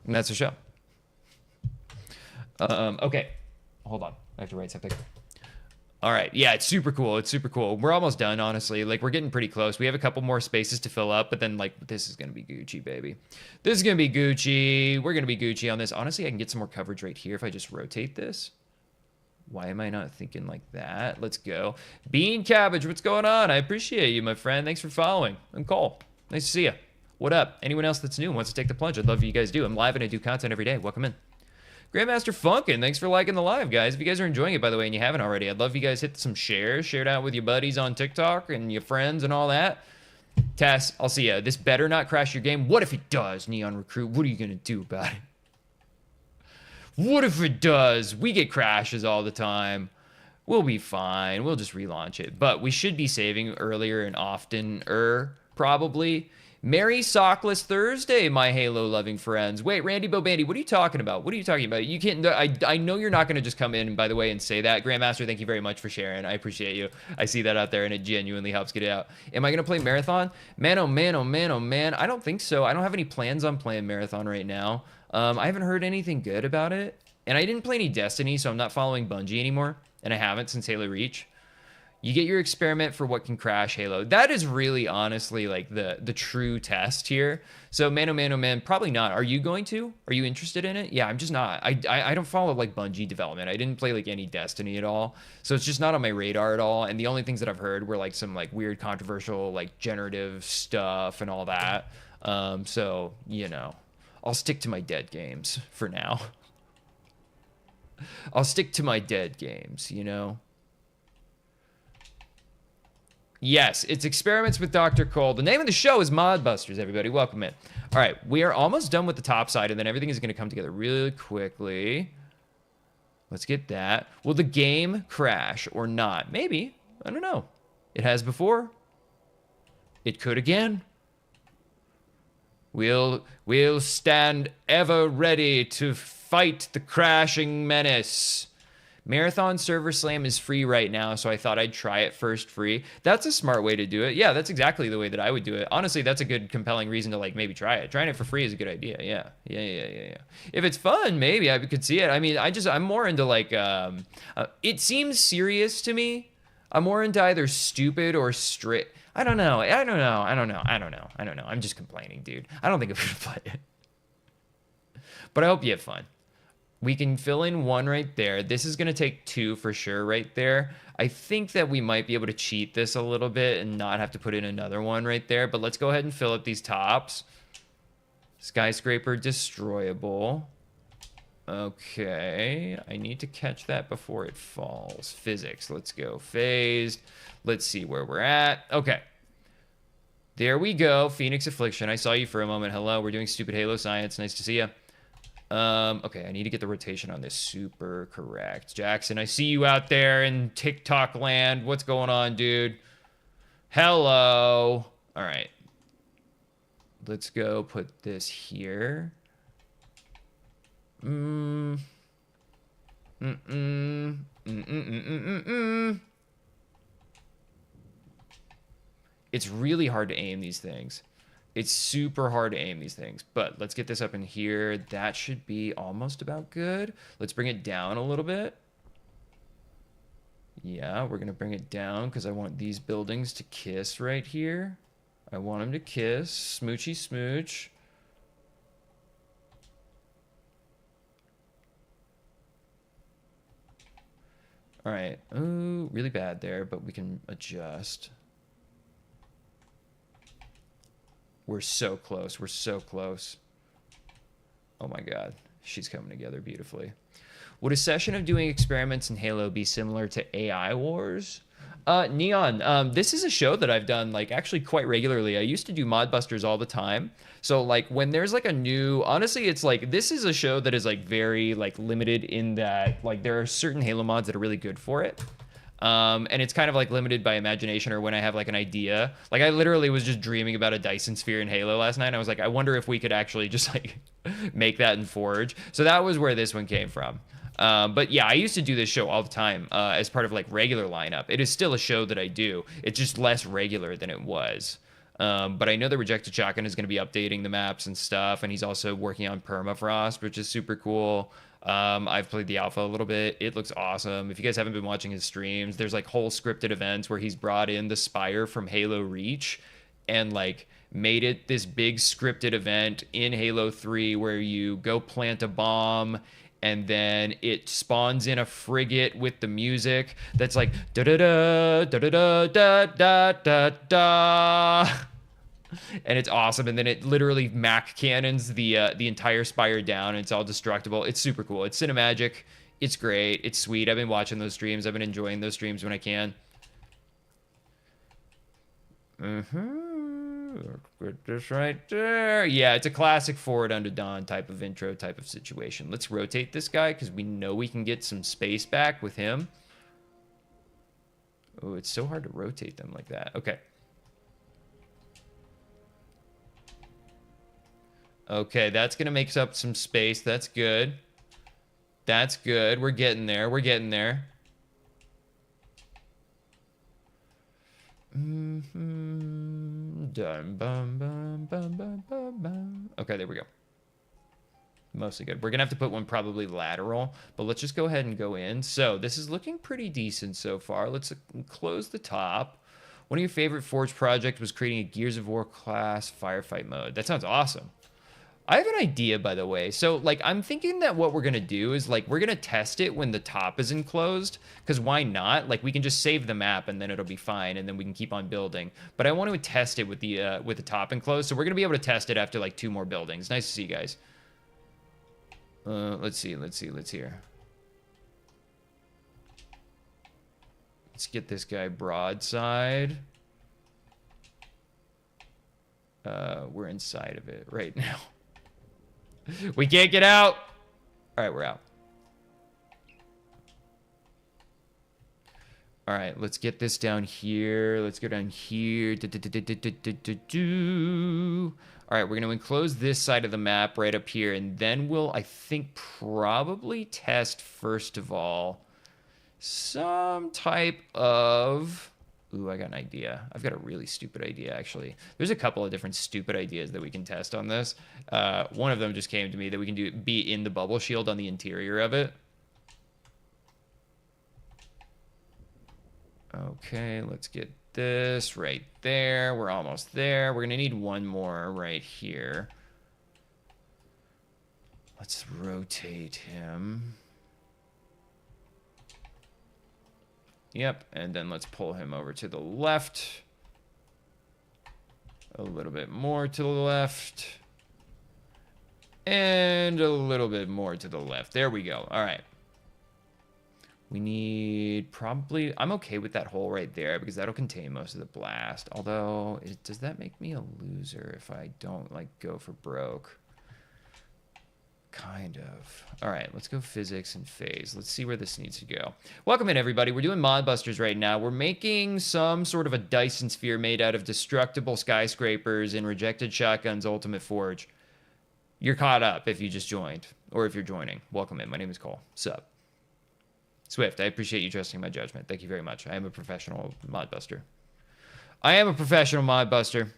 And that's the show. Okay, hold on. I have to write something. All right, yeah, it's super cool. It's super cool. We're almost done, honestly. Like, we're getting pretty close. We have a couple more spaces to fill up, but then, like, this is going to be Gucci, baby. This is going to be Gucci. We're going to be Gucci on this. Honestly, I can get some more coverage right here if I just rotate this. Why am I not thinking like that? Let's go. Bean Cabbage, what's going on? I appreciate you, my friend. Thanks for following. I'm Cole. Nice to see you. What up? Anyone else that's new and wants to take the plunge? I'd love you guys do. I'm live and I do content every day. Welcome in. Grandmaster Funkin', thanks for liking the live, guys. If you guys are enjoying it, by the way, and you haven't already, I'd love if you guys hit some shares. Share it out with your buddies on TikTok and your friends and all that. Tess, I'll see ya. This better not crash your game. What if it does, Neon Recruit? What are you going to do about it? What if it does? We get crashes all the time. We'll be fine. We'll just relaunch it. But we should be saving earlier and oftener, probably. Merry Sockless Thursday, my Halo-loving friends. Wait, Randy Bobandy, what are you talking about? What are you talking about? You can't. I know you're not going to just come in, by the way, and say that. Grandmaster, thank you very much for sharing. I appreciate you. I see that out there, and it genuinely helps get it out. Am I going to play Marathon? Man, oh man, oh man, oh man. I don't think so. I don't have any plans on playing Marathon right now. I haven't heard anything good about it, and I didn't play any Destiny, so I'm not following Bungie anymore, and I haven't since Halo Reach. You get your experiment for what can crash Halo. That is really, honestly, like the true test here. So, man, oh man, oh man, probably not. Are you going to? Are you interested in it? Yeah, I'm just not. I don't follow, like, Bungie development. I didn't play, like, any Destiny at all. So it's just not on my radar at all. And the only things that I've heard were, like, some, like, weird, controversial, like, generative stuff and all that. So, you know, I'll stick to my dead games for now. I'll stick to my dead games, you know? Yes, it's Experiments with Dr. Cole. The name of the show is Modbusters, everybody. Welcome in. All right, we are almost done with the top side, and then everything is going to come together really quickly. Let's get that. Will the game crash or not? Maybe. I don't know. It has before. It could again. We'll stand ever ready to fight the crashing menace. Marathon Server Slam is free right now, so I thought I'd try it first free. That's a smart way to do it. Yeah, that's exactly the way that I would do it. Honestly, that's a good, compelling reason to, like, maybe try it. Trying it for free is a good idea. Yeah. If it's fun, maybe I could see it. I mean, I'm more into, like, it seems serious to me. I'm more into either stupid or strict. I don't know. I'm just complaining, dude. I don't think I'm gonna play it. But I hope you have fun. We can fill in one right there. This is going to take two for sure right there. I think that we might be able to cheat this a little bit and not have to put in another one right there. But let's go ahead and fill up these tops. Skyscraper destroyable. Okay. I need to catch that before it falls. Physics. Let's go. Phased. Let's see where we're at. Okay. There we go. Phoenix Affliction. I saw you for a moment. Hello. We're doing stupid Halo science. Nice to see you. Okay, I need to get the rotation on this super correct. Jackson, I see you out there in TikTok land. What's going on, dude? Hello. All right. Let's go put this here. It's really hard to aim these things. It's super hard to aim these things, but let's get this up in here. That should be almost about good. Let's bring it down a little bit. Yeah, we're going to bring it down because I want these buildings to kiss right here. I want them to kiss. Smoochy smooch. All right. Ooh, really bad there, but we can adjust. We're so close. We're so close. Oh my God. She's coming together beautifully. Would a session of doing experiments in Halo be similar to AI Wars? Neon, this is a show that I've done, like, actually quite regularly. I used to do Modbusters all the time. So, like, when there's, like, a new... Honestly, it's, like, this is a show that is, like, very, like, limited in that, like, there are certain Halo mods that are really good for it. And it's kind of like limited by imagination or when I have like an idea. Like I literally was just dreaming about a Dyson Sphere in Halo last night. And I was like, I wonder if we could actually just like make that in Forge. So that was where this one came from. But yeah, I used to do this show all the time as part of like regular lineup. It is still a show that I do. It's just less regular than it was. But I know the Rejected Shotgun is going to be updating the maps and stuff. And he's also working on Permafrost, which is super cool. I've played the alpha a little bit. It looks awesome. If you guys haven't been watching his streams, there's like whole scripted events where he's brought in the Spire from Halo Reach and like made it this big scripted event in Halo 3 where you go plant a bomb and then it spawns in a frigate with the music that's like da da da da da da da da da. And it's awesome. And then it literally Mac cannons the entire Spire down and it's all destructible. It's super cool. It's cinemagic. It's great. It's sweet. I've been watching those streams. I've been enjoying those streams when I can. Put this right there. Yeah, it's a classic Forward Unto Dawn type of intro type of situation. Let's rotate this guy because we know we can get some space back with him. Oh, it's so hard to rotate them like that. Okay. Okay, that's going to make up some space. That's good. That's good. We're getting there. We're getting there. Okay, there we go. Mostly good. We're going to have to put one probably lateral, but let's just go ahead and go in. So this is looking pretty decent so far. Let's close the top. One of your favorite Forge projects was creating a Gears of War class firefight mode. That sounds awesome. I have an idea, by the way. So, like, I'm thinking that what we're going to do is, like, we're going to test it when the top is enclosed. Because why not? Like, we can just save the map and then it'll be fine. And then we can keep on building. But I want to test it with the top enclosed. So we're going to be able to test it after, like, 2 more buildings. Nice to see you guys. Let's see. Let's hear. Let's get this guy broadside. We're inside of it right now. We can't get out. All right, we're out. All right, let's get this down here. Let's go down here. All right, we're going to enclose this side of the map right up here. And then we'll, I think, probably test, first of all, some type of... Ooh, I got an idea. I've got a really stupid idea, actually. There's a couple of different stupid ideas that we can test on this. One of them just came to me that we can be in the bubble shield on the interior of it. Okay, let's get this right there. We're almost there. We're going to need one more right here. Let's rotate him. Yep, and then let's pull him over to the left. A little bit more to the left. And a little bit more to the left. There we go. All right. We need probably... I'm okay with that hole right there because that'll contain most of the blast. Although, does that make me a loser if I don't, like, go for broke? Kind of. All right, let's go physics and phase. Let's see where this needs to go. Welcome in, everybody. We're doing Modbusters right now. We're making some sort of a Dyson Sphere made out of destructible skyscrapers in Rejected Shotgun's Ultimate Forge. You're caught up if you just joined, or if you're joining. Welcome in. My name is Cole. Sup? Swift, I appreciate you trusting my judgment. Thank you very much. I am a professional Modbuster. I am a professional Modbuster.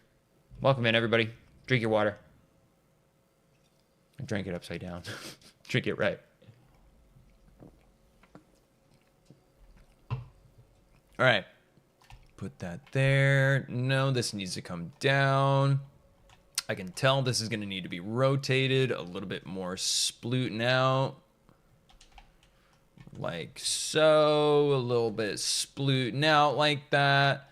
Welcome in, everybody. Drink your water. I drank it upside down. Drink it right. All right. Put that there. No, this needs to come down. I can tell this is going to need to be rotated a little bit more, splooting out. Like so. A little bit splooting out like that.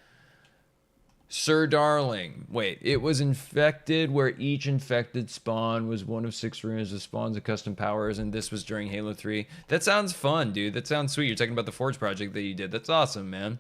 Sir Darling. Wait, it was infected where each infected spawn was one of 6 runes of spawns of custom powers, and this was during Halo 3. That sounds fun, dude. That sounds sweet. You're talking about the Forge project that you did. That's awesome, man.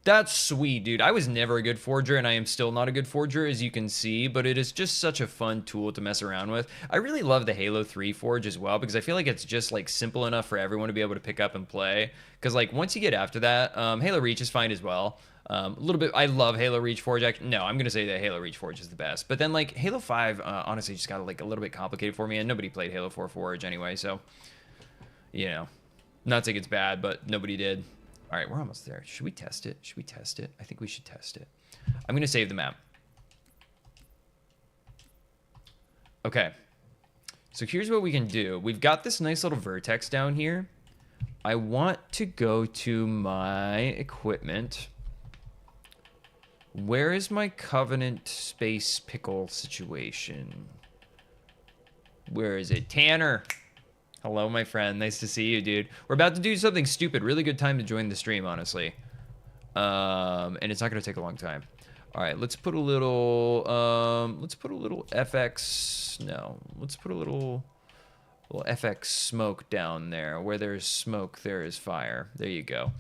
That's sweet, dude. I was never a good forger, and I am still not a good forger, as you can see, but it is just such a fun tool to mess around with. I really love the Halo 3 forge as well, because I feel like it's just, like, simple enough for everyone to be able to pick up and play. Because, like, once you get after that, Halo Reach is fine as well. A little bit, I love Halo Reach Forge. No, I'm going to say that Halo Reach Forge is the best. But then, like, Halo 5, honestly, just got, like, a little bit complicated for me, and nobody played Halo 4 Forge anyway, so, you know. Not saying it's bad, but nobody did. All right, we're almost there. Should we test it? Should we test it? I think we should test it. I'm going to save the map. Okay. So here's what we can do. We've got this nice little vertex down here. I want to go to my equipment. Where is my Covenant Space Pickle situation? Where is it? Tanner! Hello, my friend. Nice to see you, dude. We're about to do something stupid. Really good time to join the stream, honestly. And it's not going to take a long time. All right, let's put a little FX. No, let's put a little FX smoke down there. Where there's smoke, there is fire. There you go.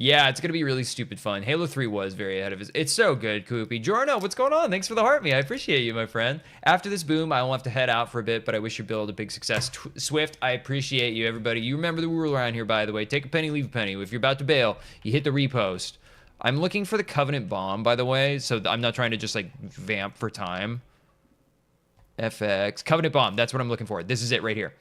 Yeah, it's going to be really stupid fun. Halo 3 was very ahead of his... It's so good, Koopy. Giorno, what's going on? Thanks for the heart me. I appreciate you, my friend. After this boom, I will have to head out for a bit, but I wish your build a big success. Swift, I appreciate you, everybody. You remember the rule around here, by the way. Take a penny, leave a penny. If you're about to bail, you hit the repost. I'm looking for the Covenant bomb, by the way, so I'm not trying to just, like, vamp for time. FX. Covenant Bomb. That's what I'm looking for. This is it right here.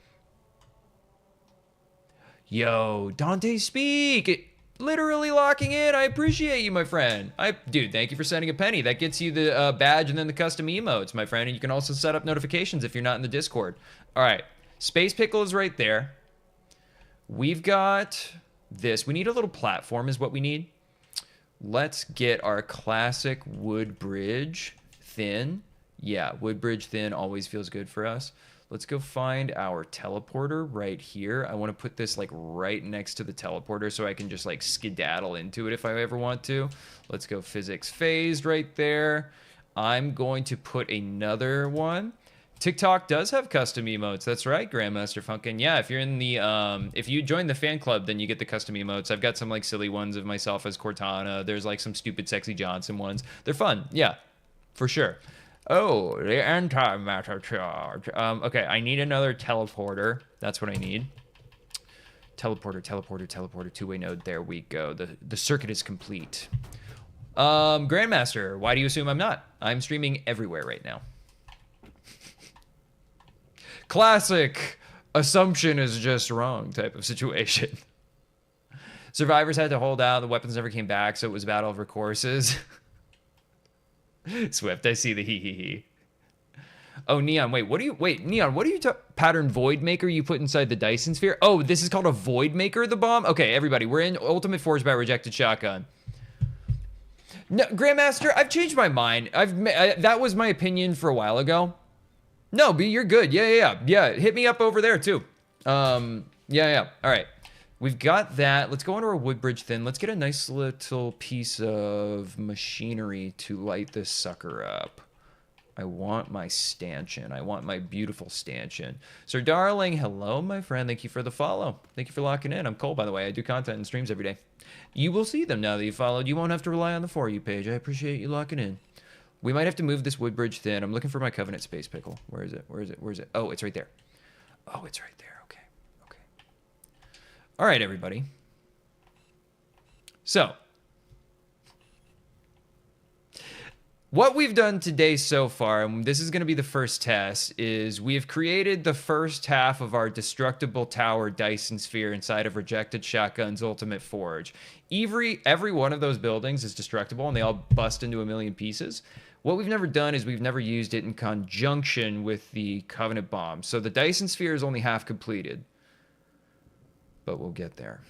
Yo, Dante Speak. Literally locking in. I appreciate you, my friend. Dude, thank you for sending a penny. That gets you the badge and then the custom emotes, my friend. And you can also set up notifications if you're not in the Discord. All right. Space Pickle is right there. We've got this. We need a little platform is what we need. Let's get our classic wood bridge thin. Yeah, wood bridge thin always feels good for us. Let's go find our teleporter right here. I want to put this like right next to the teleporter so I can just like skedaddle into it if I ever want to. Let's go physics phased right there. I'm going to put another one. TikTok does have custom emotes. That's right, Grandmaster Funkin'. Yeah, if you're in the if you join the fan club, then you get the custom emotes. I've got some like silly ones of myself as Cortana. There's like some stupid sexy Johnson ones. They're fun. Yeah, for sure. Oh, the antimatter charge. Okay, I need another teleporter. That's what I need. Teleporter, two-way node. There we go. The circuit is complete. Grandmaster, why do you assume I'm not? I'm streaming everywhere right now. Classic assumption is just wrong type of situation. Survivors had to hold out. The weapons never came back, so it was battle over courses. Swift, I see the hee. Oh, Neon, wait, Neon, what are you pattern void maker you put inside the Dyson Sphere? Oh, this is called a void maker, the bomb? Okay, everybody, we're in Ultimate Forge by Rejected Shotgun. No, Grandmaster, I've changed my mind. That was my opinion for a while ago. No, B, you're good. Yeah. Hit me up over there, too. Yeah. All right. We've got that. Let's go onto our wood bridge thin. Let's get a nice little piece of machinery to light this sucker up. I want my stanchion. I want my beautiful stanchion. Sir Darling, hello, my friend. Thank you for the follow. Thank you for locking in. I'm Cole, by the way. I do content and streams every day. You will see them now that you followed. You won't have to rely on the For You page. I appreciate you locking in. We might have to move this wood bridge thin. I'm looking for my Covenant Space Pickle. Where is it? Oh, it's right there. Oh, it's right there. Okay. All right, everybody. So, what we've done today so far, and this is going to be the first test, is we have created the first half of our Destructible Tower Dyson Sphere inside of Rejected Shotgun's Ultimate Forge. Every one of those buildings is destructible, and they all bust into a million pieces. What we've never done is we've never used it in conjunction with the Covenant Bomb. So the Dyson Sphere is only half completed. But we'll get there.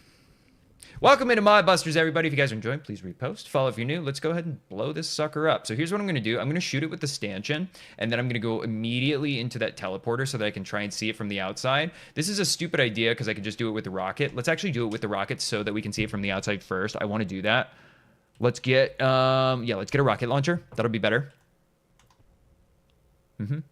Welcome into Modbusters, everybody. If you guys are enjoying, please repost. Follow if you're new. Let's go ahead and blow this sucker up. So here's what I'm going to do. I'm going to shoot it with the stanchion, and then I'm going to go immediately into that teleporter so that I can try and see it from the outside. This is a stupid idea because I could just do it with the rocket. Let's actually do it with the rocket so that we can see it from the outside first. I want to do that. Let's get, let's get a rocket launcher. That'll be better. Do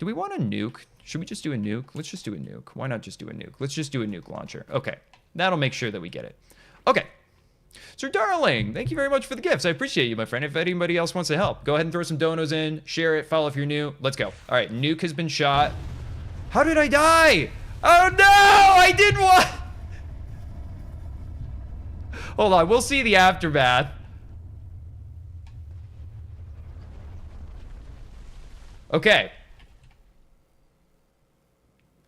we want a nuke? Should we just do a nuke? Let's just do a nuke. Why not just do a nuke? Let's just do a nuke launcher. Okay. That'll make sure that we get it. Okay. Sir Darling, thank you very much for the gifts. I appreciate you, my friend. If anybody else wants to help, go ahead and throw some donos in. Share it. Follow if you're new. Let's go. All right. Nuke has been shot. How did I die? Oh, no! I did what? Hold on. We'll see the aftermath. Okay.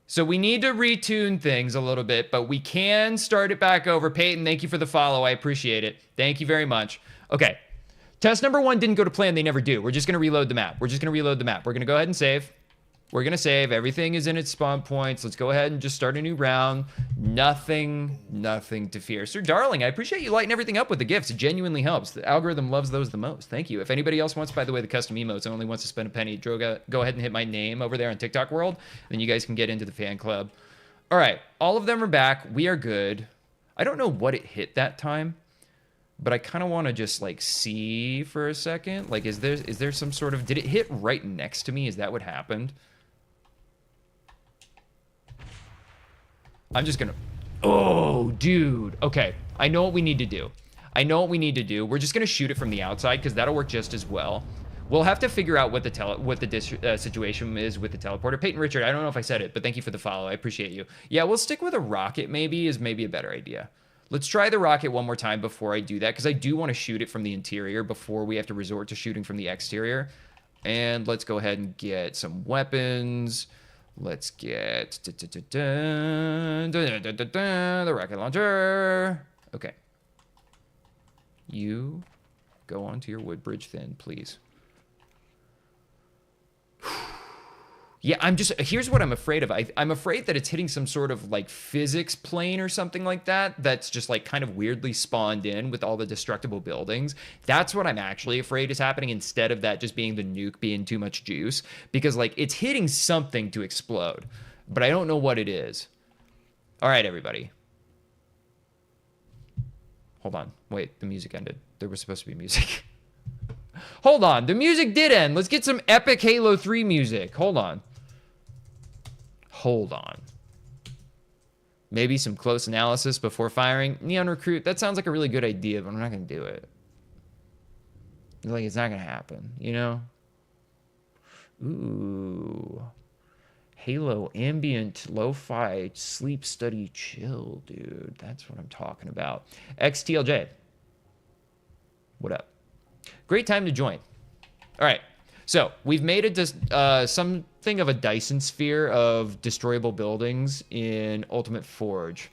So we need to retune things a little bit, but we can start it back over. Peyton, thank you for the follow. I appreciate it. Thank you very much. Okay. Test number 1 didn't go to plan. They never do. We're just going to reload the map. We're going to go ahead and save. We're going to save. Everything is in its spawn points. Let's go ahead and just start a new round. Nothing to fear. Sir Darling, I appreciate you lighting everything up with the gifts. It genuinely helps. The algorithm loves those the most. Thank you. If anybody else wants, by the way, the custom emotes and only wants to spend a penny, Droga, go ahead and hit my name over there on TikTok World. Then you guys can get into the fan club. All right. All of them are back. We are good. I don't know what it hit that time, but I kind of want to just like see for a second. Like, is there some sort of, did it hit right next to me? Is that what happened? I'm just gonna, oh, dude. Okay, I know what we need to do. We're just gonna shoot it from the outside because that'll work just as well. We'll have to figure out what the situation is with the teleporter. Peyton Richard, I don't know if I said it, but thank you for the follow. I appreciate you. Yeah, we'll stick with a rocket maybe a better idea. Let's try the rocket one more time before I do that because I do want to shoot it from the interior before we have to resort to shooting from the exterior. And let's go ahead and get some weapons. Let's get the rocket launcher. Okay. You go onto your wood bridge then, please. Yeah, here's what I'm afraid of. I'm afraid that it's hitting some sort of like physics plane or something like that. That's just like kind of weirdly spawned in with all the destructible buildings. That's what I'm actually afraid is happening, instead of that just being the nuke being too much juice. Because like it's hitting something to explode, but I don't know what it is. All right, everybody. Hold on. Wait, the music ended. There was supposed to be music. Hold on. The music did end. Let's get some epic Halo 3 music. Hold on. Hold on. Maybe some close analysis before firing. Neon Recruit, that sounds like a really good idea, but I'm not going to do it. Like, it's not going to happen, you know? Ooh. Halo ambient, lo-fi, sleep, study, chill, dude. That's what I'm talking about. XTLJ. What up? Great time to join. All right. So we've made something of a Dyson Sphere of destroyable buildings in Ultimate Forge.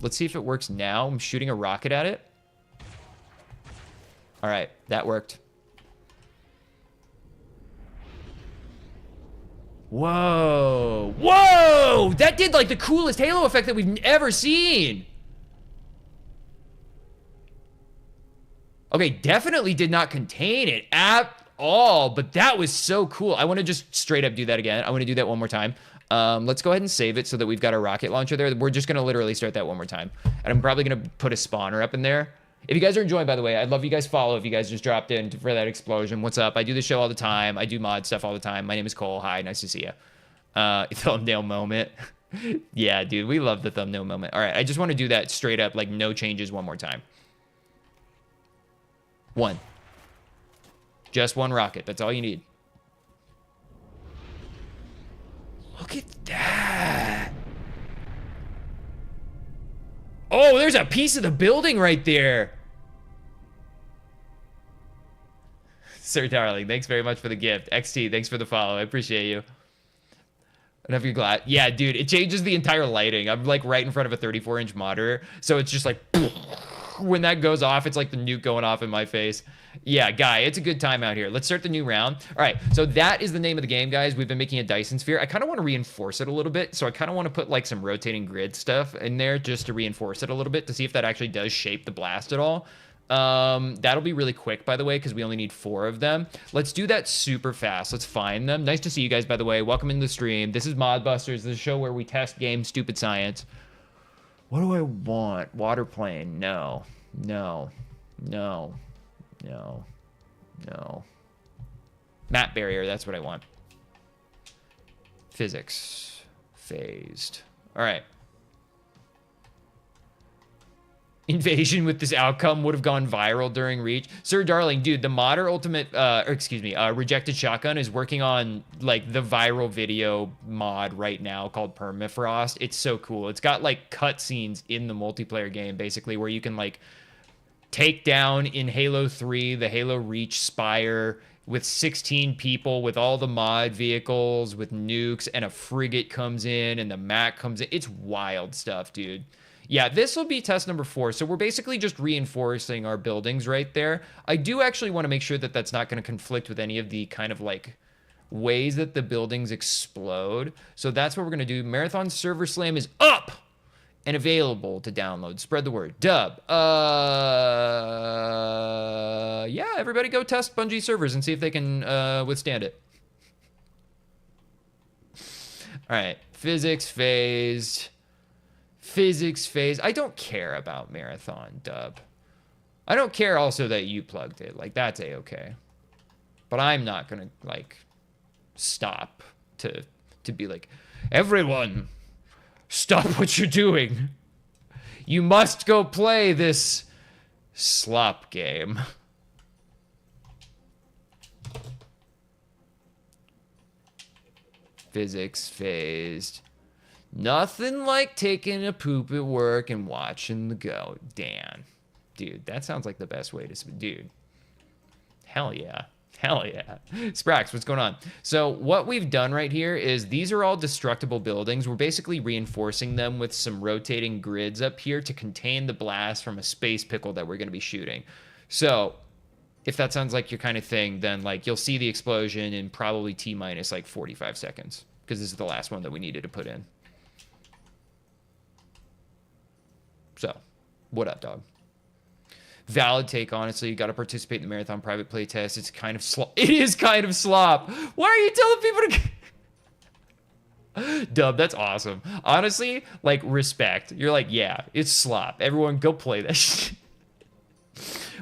Let's see if it works now. I'm shooting a rocket at it. All right, that worked. Whoa. Whoa! That did like the coolest Halo effect that we've ever seen. Okay, definitely did not contain it at all, but that was so cool. I want to just straight up do that again. I want to do that one more time. Let's go ahead and save it so that we've got a rocket launcher there. We're just going to literally start that one more time. And I'm probably going to put a spawner up in there. If you guys are enjoying, by the way, I'd love you guys follow if you guys just dropped in for that explosion. What's up? I do the show all the time. I do mod stuff all the time. My name is Cole. Hi, nice to see you. Thumbnail moment. Yeah, dude, we love the thumbnail moment. All right, I just want to do that straight up, like no changes one more time. One. Just one rocket. That's all you need. Look at that. Oh, there's a piece of the building right there. Sir Darling, thanks very much for the gift. XT, thanks for the follow. I appreciate you. Enough, you're glad. Yeah, dude, it changes the entire lighting. I'm like right in front of a 34-inch monitor, so it's just like when that goes off, it's like the nuke going off in my face. Yeah, Guy, it's a good time out here. Let's start the new round. All right, so that is the name of the game, guys. We've been making a Dyson Sphere. I kind of want to reinforce it a little bit, so I kind of want to put like some rotating grid stuff in there just to reinforce it a little bit to see if that actually does shape the blast at all. That'll be really quick, by the way, because we only need 4 of them. Let's do that super fast. Let's find them. Nice to see you guys, by the way. Welcome into the stream. This is Modbusters, this is a show where we test games, stupid science. What do I want? Water plane. No. No. No. No. No. Map barrier. That's what I want. Physics. Phased. All right. Invasion with this outcome would have gone viral during Reach. Sir Darling, dude, the modder ultimate, Rejected Shotgun is working on like the viral video mod right now called Permafrost. It's so cool. It's got like cutscenes in the multiplayer game basically where you can like take down in Halo 3 the Halo Reach Spire with 16 people with all the mod vehicles with nukes, and a frigate comes in and the Mac comes in. It's wild stuff, dude. Yeah, this will be test number 4. So we're basically just reinforcing our buildings right there. I do actually want to make sure that that's not going to conflict with any of the kind of like ways that the buildings explode. So that's what we're going to do. Marathon Server Slam is up and available to download. Spread the word. Dub. Yeah, everybody go test Bungie servers and see if they can withstand it. All right. Physics phased. Physics phase. I don't care about Marathon, Dub. I don't care also that you plugged it. Like, that's A-okay. But I'm not gonna, like, stop to be like, everyone, stop what you're doing. You must go play this slop game. Physics phased. Nothing like taking a poop at work and watching the Dan. Dude, that sounds like the best way to... Dude. Hell yeah. Hell yeah. Sprax, what's going on? So what we've done right here is these are all destructible buildings. We're basically reinforcing them with some rotating grids up here to contain the blast from a space pickle that we're going to be shooting. So if that sounds like your kind of thing, then like you'll see the explosion in probably T minus like 45 seconds because this is the last one that we needed to put in. So what up, dog? Valid take, honestly. You got to participate in the marathon private play test. It's kind of slop. It is kind of slop. Why are you telling people to... Dub, that's awesome. Honestly, like, respect. You're like, yeah, it's slop. Everyone go play that shit.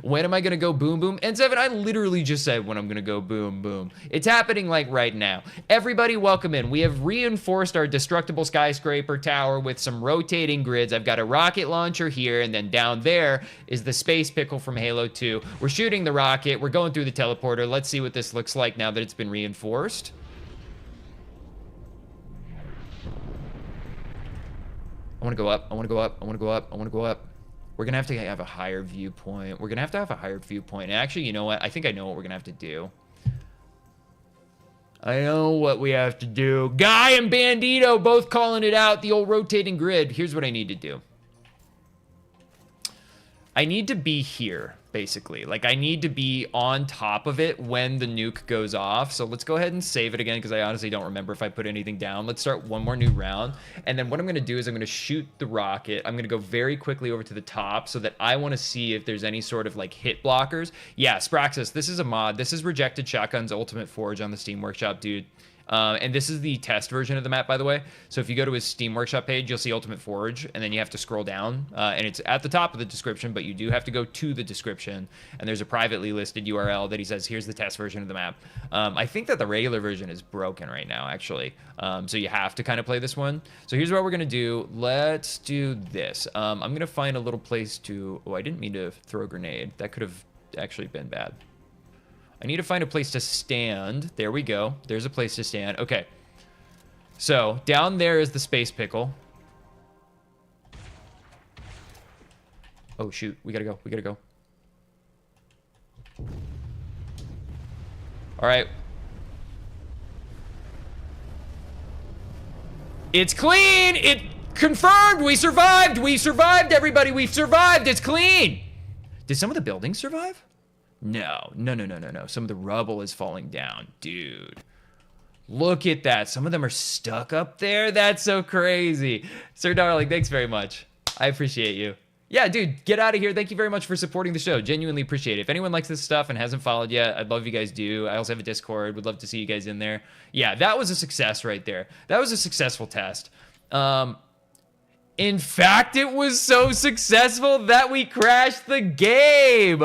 When am I going to go boom, boom? And Seven, I literally just said when I'm going to go boom, boom. It's happening like right now. Everybody welcome in. We have reinforced our destructible skyscraper tower with some rotating grids. I've got a rocket launcher here, and then down there is the space pickle from Halo 2. We're shooting the rocket. We're going through the teleporter. Let's see what this looks like now that it's been reinforced. I want to go up. I want to go up. I want to go up. I want to go up. We're going to have a higher viewpoint. We're going to have a higher viewpoint. And actually, you know what? I think I know what we're going to have to do. I know what we have to do. Guy and Bandito both calling it out. The old rotating grid. Here's what I need to do. I need to be here, basically. Like, I need to be on top of it when the nuke goes off. So let's go ahead and save it again, because I honestly don't remember if I put anything down. Let's start one more new round. And then what I'm going to do is I'm going to shoot the rocket. I'm going to go very quickly over to the top so that I want to see if there's any sort of, like, hit blockers. Yeah, Spraxis, this is a mod. This is Rejected Shotgun's Ultimate Forge on the Steam Workshop, dude. And this is the test version of the map, by the way. So if you go to his Steam Workshop page, you'll see Ultimate Forge, and then you have to scroll down, and it's at the top of the description, but you do have to go to the description, and there's a privately listed URL that he says, here's the test version of the map. I think that the regular version is broken right now, actually. So you have to kind of play this one. So here's what we're going to do. Let's do this. I'm going to find a little place to... Oh, I didn't mean to throw a grenade. That could have actually been bad. I need to find a place to stand. There we go. There's a place to stand. Okay. So, down there is the space pickle. Oh, shoot. We gotta go. We gotta go. All right. It's clean! It confirmed! We survived! We survived, everybody! We've survived! It's clean! Did some of the buildings survive? No. Some of the rubble is falling down. Dude. Look at that. Some of them are stuck up there. That's so crazy. Sir Darling, thanks very much. I appreciate you. Yeah, dude, get out of here. Thank you very much for supporting the show. Genuinely appreciate it. If anyone likes this stuff and hasn't followed yet, I'd love if you guys do. I also have a Discord. Would love to see you guys in there. Yeah, that was a success right there. That was a successful test. In fact, it was so successful that we crashed the game.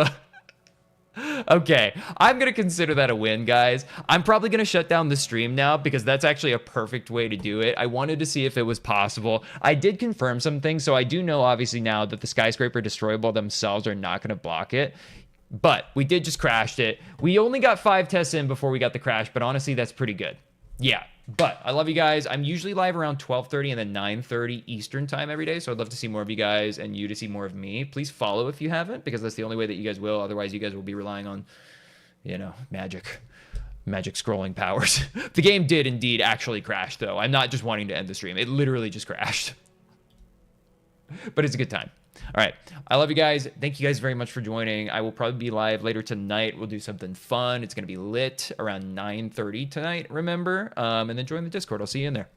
Okay, I'm gonna consider that a win, guys. I'm probably gonna shut down the stream now because that's actually a perfect way to do it. I wanted to see if it was possible. I did confirm some things, so I do know obviously now that the Skyscraper Destroyable themselves are not gonna block it. But we did just crash it. We only got 5 tests in before we got the crash, but honestly, that's pretty good. Yeah, but I love you guys. I'm usually live around 12:30 and then 9:30 Eastern time every day, so I'd love to see more of you guys and you to see more of me. Please follow if you haven't, because that's the only way that you guys will. Otherwise, you guys will be relying on, you know, magic scrolling powers. The game did indeed actually crash, though. I'm not just wanting to end the stream. It literally just crashed. But it's a good time. All right. I love you guys. Thank you guys very much for joining. I will probably be live later tonight. We'll do something fun. It's going to be lit around 9:30 tonight, remember? And then join the Discord. I'll see you in there.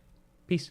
Peace.